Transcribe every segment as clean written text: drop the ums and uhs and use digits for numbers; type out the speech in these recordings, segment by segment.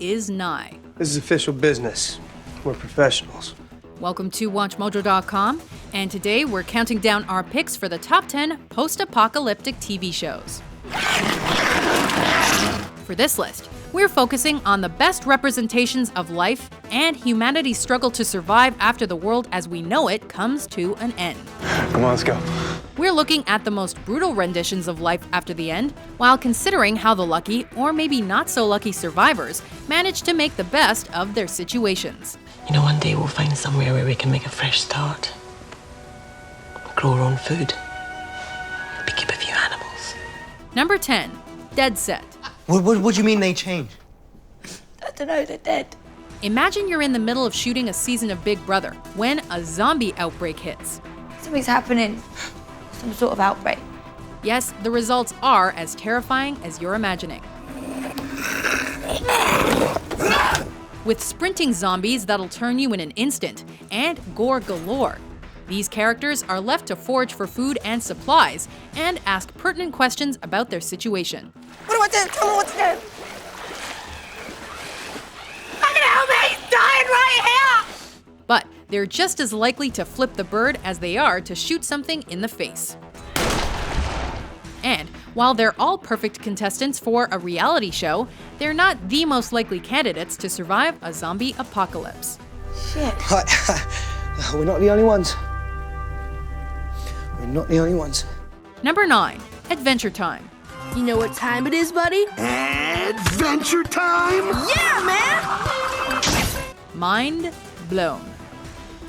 is nigh. This is official business. We're professionals. Welcome to WatchMojo.com, and today we're counting down our picks for the top 10 post-apocalyptic TV shows. For this list, we're focusing on the best representations of life and humanity's struggle to survive after the world as we know it comes to an end. Come on, let's go. We're looking at the most brutal renditions of life after the end, while considering how the lucky, or maybe not so lucky survivors manage to make the best of their situations. You know, one day we'll find somewhere where we can make a fresh start. Grow our own food. Maybe keep a few animals. Number 10, Dead Set. What do you mean they changed? I don't know, they're dead. Imagine you're in the middle of shooting a season of Big Brother when a zombie outbreak hits. Something's happening. Some sort of outbreak. Yes, the results are as terrifying as you're imagining. With sprinting zombies that'll turn you in an instant, and gore galore. These characters are left to forage for food and supplies, and ask pertinent questions about their situation. What do I do? Tell me what to do. Fucking help me! He's dying right here! But they're just as likely to flip the bird as they are to shoot something in the face. And while they're all perfect contestants for a reality show, they're not the most likely candidates to survive a zombie apocalypse. Shit. We're not the only ones. We're not the only ones. Number 9, Adventure Time. You know what time it is, buddy? Adventure time? Yeah, man! Mind blown.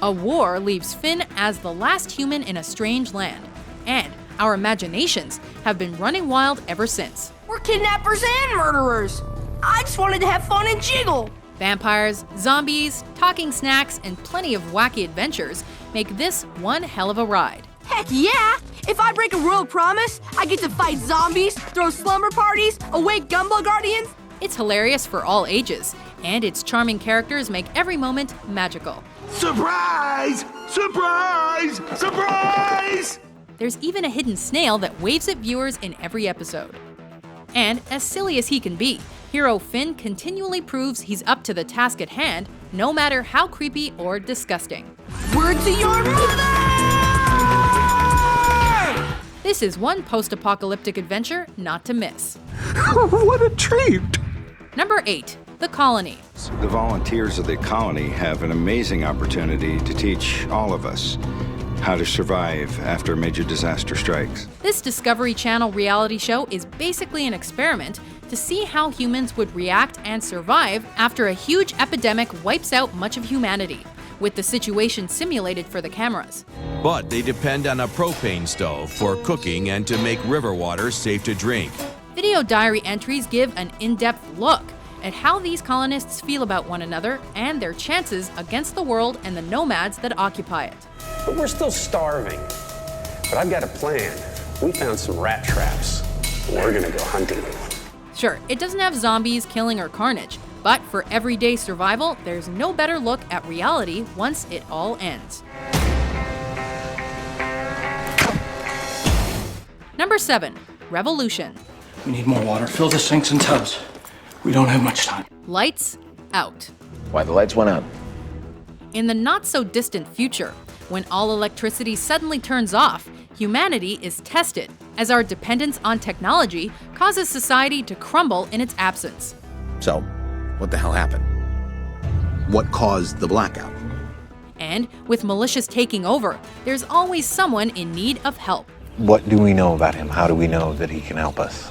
A war leaves Finn as the last human in a strange land, and our imaginations have been running wild ever since. We're kidnappers and murderers. I just wanted to have fun and jiggle. Vampires, zombies, talking snacks, and plenty of wacky adventures make this one hell of a ride. Heck yeah! If I break a royal promise, I get to fight zombies, throw slumber parties, awake Gumball Guardians. It's hilarious for all ages, and its charming characters make every moment magical. Surprise! Surprise! Surprise! There's even a hidden snail that waves at viewers in every episode. And as silly as he can be, hero Finn continually proves he's up to the task at hand, no matter how creepy or disgusting. Word to your mother! This is one post-apocalyptic adventure not to miss. What a treat! Number 8, The Colony. The volunteers of the colony have an amazing opportunity to teach all of us how to survive after a major disaster strikes. This Discovery Channel reality show is basically an experiment to see how humans would react and survive after a huge epidemic wipes out much of humanity, with the situation simulated for the cameras. But they depend on a propane stove for cooking and to make river water safe to drink. Video diary entries give an in-depth look at how these colonists feel about one another and their chances against the world and the nomads that occupy it. But we're still starving. But I've got a plan. We found some rat traps. We're gonna go hunting. Sure, it doesn't have zombies, killing, or carnage, but for everyday survival, there's no better look at reality once it all ends. Number 7, Revolution. We need more water. Fill the sinks and tubs. We don't have much time. Lights out. Why the lights went out? In the not-so-distant future, when all electricity suddenly turns off, humanity is tested, as our dependence on technology causes society to crumble in its absence. So, what the hell happened? What caused the blackout? And with malicious taking over, there's always someone in need of help. What do we know about him? How do we know that he can help us?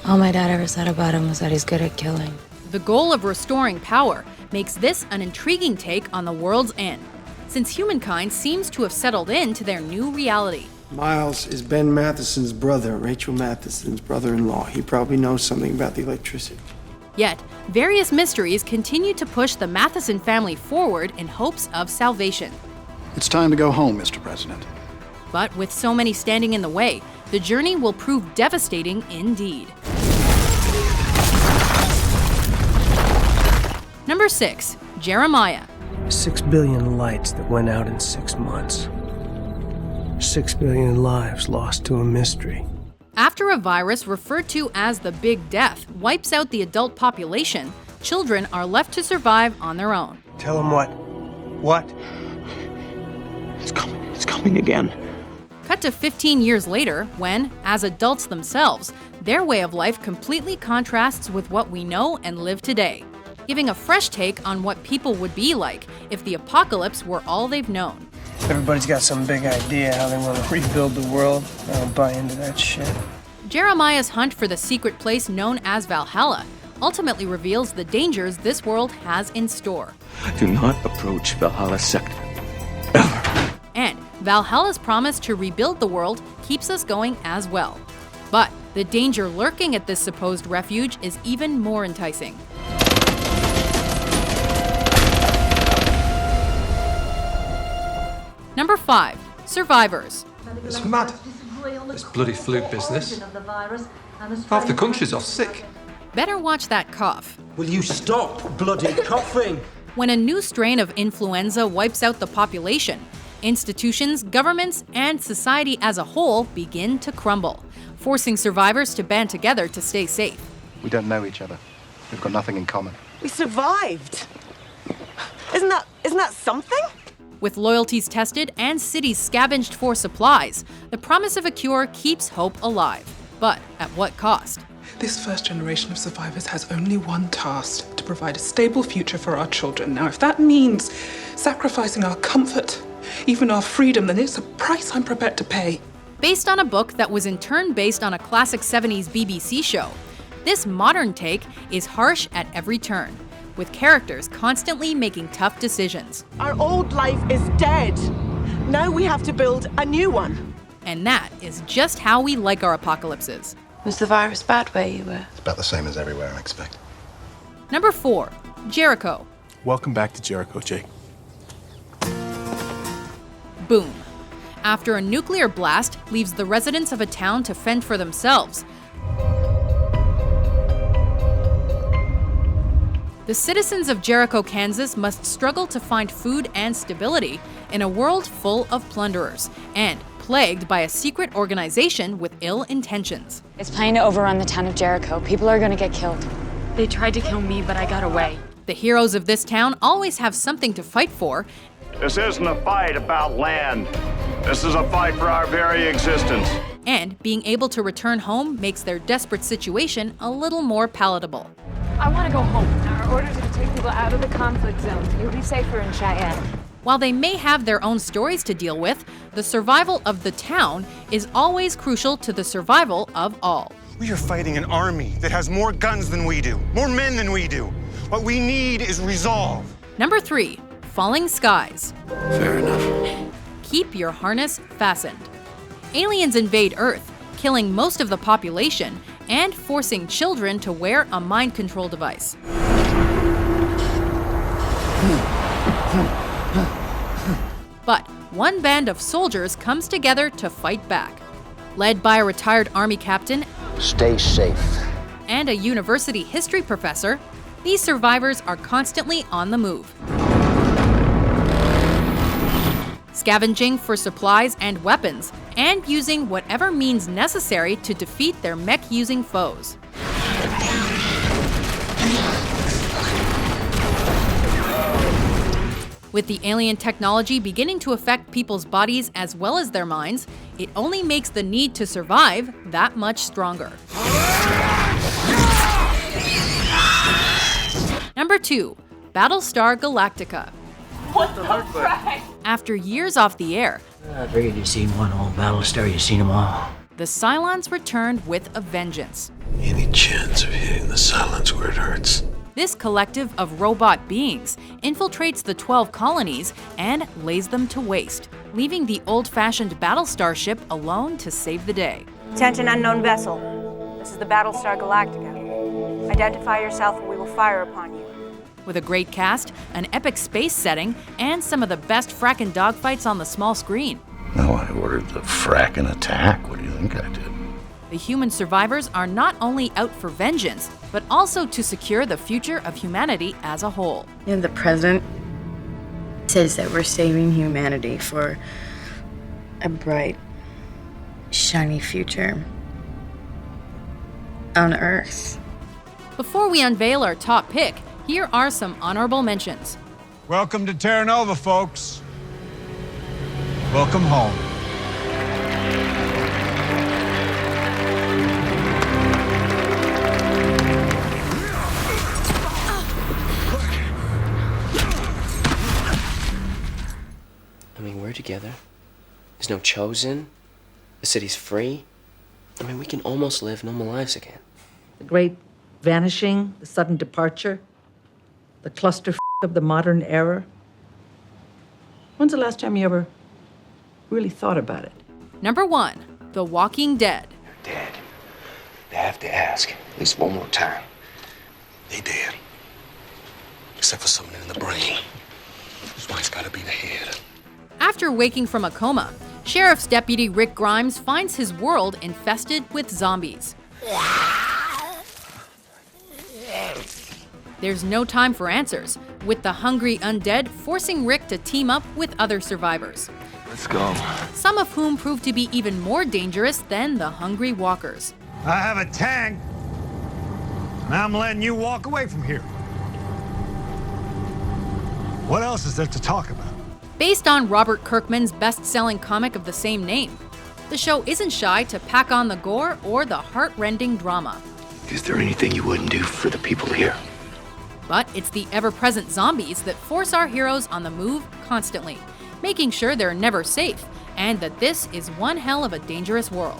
All my dad ever said about him was that he's good at killing. The goal of restoring power makes this an intriguing take on the world's end, since humankind seems to have settled into their new reality. Miles is Ben Matheson's brother, Rachel Matheson's brother-in-law. He probably knows something about the electricity. Yet, various mysteries continue to push the Matheson family forward in hopes of salvation. It's time to go home, Mr. President. But with so many standing in the way, the journey will prove devastating indeed. Number 6, Jeremiah. 6 billion lights that went out in 6 months. 6 billion lives lost to a mystery. After a virus referred to as the Big Death wipes out the adult population, children are left to survive on their own. Tell him what? What? It's coming again. Cut to 15 years later, when, as adults themselves, their way of life completely contrasts with what we know and live today, giving a fresh take on what people would be like if the apocalypse were all they've known. Everybody's got some big idea how they want to rebuild the world. I don't buy into that shit. Jeremiah's hunt for the secret place known as Valhalla ultimately reveals the dangers this world has in store. Do not approach Valhalla sector. And Valhalla's promise to rebuild the world keeps us going as well. But the danger lurking at this supposed refuge is even more enticing. Number 5. Survivors. It's mad. This bloody flu business. Half the country's off sick. Better watch that cough. Will you stop bloody coughing? When a new strain of influenza wipes out the population, institutions, governments, and society as a whole begin to crumble, forcing survivors to band together to stay safe. We don't know each other. We've got nothing in common. We survived. Isn't that something? With loyalties tested and cities scavenged for supplies, the promise of a cure keeps hope alive. But at what cost? This first generation of survivors has only one task: to provide a stable future for our children. Now, if that means sacrificing our comfort, even our freedom, then it's a price I'm prepared to pay. Based on a book that was in turn based on a classic 70s BBC show, this modern take is harsh at every turn, with characters constantly making tough decisions. Our old life is dead. Now we have to build a new one. And that is just how we like our apocalypses. Was the virus bad where you were? It's about the same as everywhere, I expect. Number 4. Jericho. Welcome back to Jericho, Jake. Boom. After a nuclear blast leaves the residents of a town to fend for themselves, the citizens of Jericho, Kansas must struggle to find food and stability in a world full of plunderers and plagued by a secret organization with ill intentions. It's planning to overrun the town of Jericho. People are gonna get killed. They tried to kill me, but I got away. The heroes of this town always have something to fight for. This isn't a fight about land. This is a fight for our very existence. And being able to return home makes their desperate situation a little more palatable. I want to go home. Our orders are to take people out of the conflict zone. You'll be safer in Cheyenne. While they may have their own stories to deal with, the survival of the town is always crucial to the survival of all. We are fighting an army that has more guns than we do, more men than we do. What we need is resolve. Number 3. Falling skies. Fair enough. Keep your harness fastened. Aliens invade Earth, killing most of the population and forcing children to wear a mind control device. But one band of soldiers comes together to fight back. Led by a retired Army captain, stay safe, and a university history professor, these survivors are constantly on the move, scavenging for supplies and weapons, and using whatever means necessary to defeat their mech-using foes. With the alien technology beginning to affect people's bodies as well as their minds, it only makes the need to survive that much stronger. Number 2. Battlestar Galactica. What the frick? After years off the air, I figured you've seen one old Battlestar, you've seen them all. the Cylons returned with a vengeance. Any chance of hitting the Cylons where it hurts? This collective of robot beings infiltrates the 12 colonies and lays them to waste, leaving the old-fashioned Battlestar ship alone to save the day. Attention, unknown vessel. This is the Battlestar Galactica. Identify yourself and we will fire upon you. With a great cast, an epic space setting, and some of the best frackin' dogfights on the small screen. No, I ordered the frackin' attack. What do you think I did? The human survivors are not only out for vengeance, but also to secure the future of humanity as a whole. And the president says that we're saving humanity for a bright, shiny future on Earth. Before we unveil our top pick, Here are some honorable mentions. Welcome to Terra Nova, folks. Welcome home. I mean, we're together. There's no chosen. The city's free. I mean, we can almost live normal lives again. The great vanishing, the sudden departure, the cluster of the modern era. When's the last time you ever really thought about it? Number 1, The Walking Dead. Dead. They have to ask, at least one more time. They dead. Except for something in the brain. That's why it's gotta be the head. After waking from a coma, Sheriff's Deputy Rick Grimes finds his world infested with zombies. There's no time for answers, with the hungry undead forcing Rick to team up with other survivors. Let's go. Some of whom prove to be even more dangerous than the hungry walkers. I have a tank, and I'm letting you walk away from here. What else is there to talk about? Based on Robert Kirkman's best-selling comic of the same name, the show isn't shy to pack on the gore or the heart-rending drama. Is there anything you wouldn't do for the people here? But it's the ever-present zombies that force our heroes on the move constantly, making sure they're never safe, and that this is one hell of a dangerous world.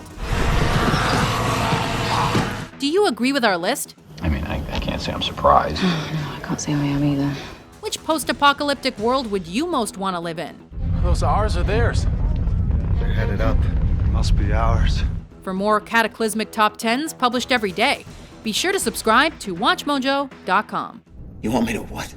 Do you agree with our list? I mean, I can't say I'm surprised. No, I can't say I am either. Which post-apocalyptic world would you most want to live in? Those ours or theirs? They're headed up. Must be ours. For more cataclysmic top 10s published every day, be sure to subscribe to WatchMojo.com. You want me to what?